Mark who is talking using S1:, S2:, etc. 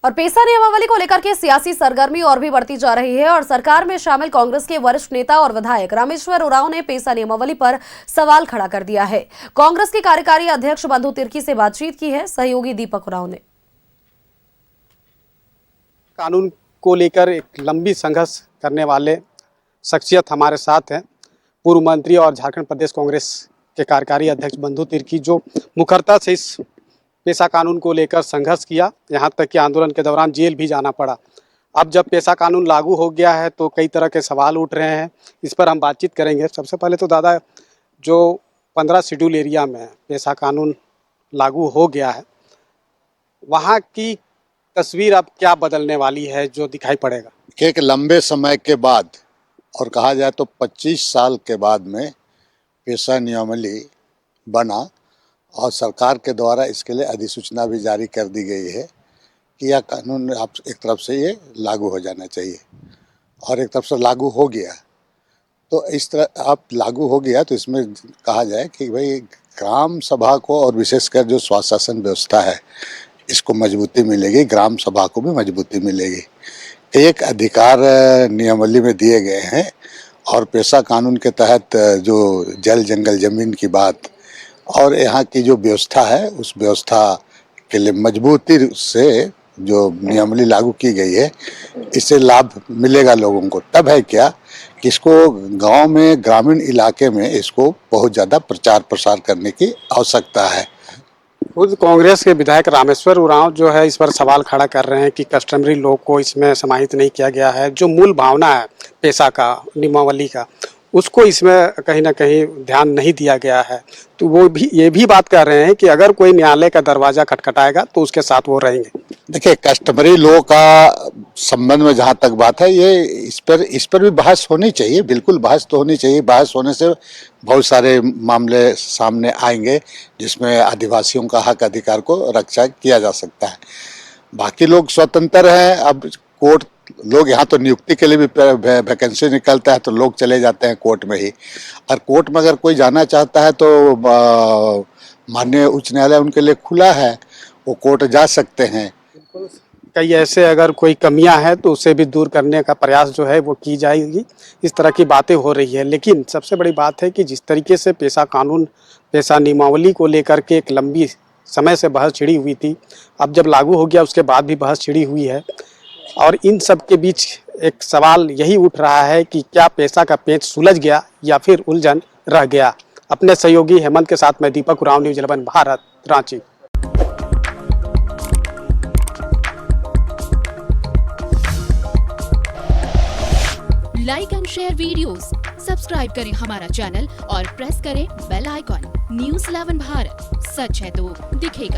S1: और पेशा नियमावली को लेकर के सियासी सरगर्मी और भी बढ़ती जा रही है और सरकार में शामिल कांग्रेस के वरिष्ठ नेता और विधायक रामेश्वर उरांव ने पेशा नियमावली पर सवाल खड़ा कर दिया है। कांग्रेस के कार्यकारी अध्यक्ष बंधु तिर्की से बातचीत की है सहयोगी दीपक उरांव ने।
S2: कानून को लेकर एक लंबी संघर्ष करने वाले शख्सियत हमारे साथ हैं। पूर्व मंत्री और झारखंड प्रदेश कांग्रेस के कार्यकारी अध्यक्ष बंधु तिर्की, जो मुखरता से इस पेशा कानून को लेकर संघर्ष किया, यहाँ तक कि आंदोलन के दौरान जेल भी जाना पड़ा। अब जब पेशा कानून लागू हो गया है तो कई तरह के सवाल उठ रहे हैं, इस पर हम बातचीत करेंगे। सबसे पहले तो दादा, जो 15 शेड्यूल एरिया में पेशा कानून लागू हो गया है, वहाँ की तस्वीर अब क्या बदलने वाली है जो दिखाई पड़ेगा?
S3: एक लंबे समय के बाद, और कहा जाए तो 25 साल के बाद में पेशा नियमावली बना और सरकार के द्वारा इसके लिए अधिसूचना भी जारी कर दी गई है कि यह कानून आप एक तरफ से ये लागू हो जाना चाहिए और एक तरफ से लागू हो गया। तो इस तरह आप लागू हो गया तो इसमें कहा जाए कि भाई ग्राम सभा को और विशेषकर जो स्वशासन व्यवस्था है इसको मजबूती मिलेगी, ग्राम सभा को भी मजबूती मिलेगी। एक अधिकार नियमावली में दिए गए हैं और पेशा कानून के तहत जो जल जंगल जमीन की बात और यहाँ की जो व्यवस्था है उस व्यवस्था के लिए मजबूती से जो नियमावली लागू की गई है, इससे लाभ मिलेगा लोगों को। तब है क्या कि इसको गांव में, ग्रामीण इलाके में इसको बहुत ज़्यादा प्रचार प्रसार करने की आवश्यकता है।
S2: खुद कांग्रेस के विधायक रामेश्वर उरांव जो है इस पर सवाल खड़ा कर रहे हैं कि कस्टमरी लोग को इसमें समाहित नहीं किया गया है। जो मूल भावना है पेशा का, नियमावली का, उसको इसमें कहीं ना कहीं ध्यान नहीं दिया गया है। तो वो भी ये भी बात कर रहे हैं कि अगर कोई न्यायालय का दरवाजा खटखटाएगा तो उसके साथ वो रहेंगे।
S3: देखिए, कस्टमरी लॉ का संबंध में जहाँ तक बात है, ये इस पर भी बहस होनी चाहिए। बिल्कुल बहस तो होनी चाहिए। बहस होने से बहुत सारे मामले सामने आएंगे जिसमें आदिवासियों का हक अधिकार को रक्षा किया जा सकता है। बाकी लोग स्वतंत्र हैं। अब कोर्ट, लोग यहाँ तो नियुक्ति के लिए भी वैकेंसी निकलता है तो लोग चले जाते हैं कोर्ट में ही, और कोर्ट में अगर कोई जाना चाहता है तो माननीय उच्च न्यायालय उनके लिए खुला है, वो कोर्ट जा सकते हैं।
S2: कई ऐसे अगर कोई कमियां हैं तो उसे भी दूर करने का प्रयास जो है वो की जाएगी। इस तरह की बातें हो रही है। लेकिन सबसे बड़ी बात है कि जिस तरीके से पेशा कानून, पेशा नियमावली को लेकर के एक लंबी समय से बहस छिड़ी हुई थी, अब जब लागू हो गया उसके बाद भी बहस छिड़ी हुई है। और इन सब के बीच एक सवाल यही उठ रहा है कि क्या पेशा का पेच सुलझ गया या फिर उलझन रह गया। अपने सहयोगी हेमंत के साथ मैं Deepak Oraon, news 11 Bharat, Ranchi.
S4: Like and share videos, subscribe करें हमारा चैनल और प्रेस करें बेल आइकॉन। न्यूज़ 11 भारत, सच है तो दिखेगा।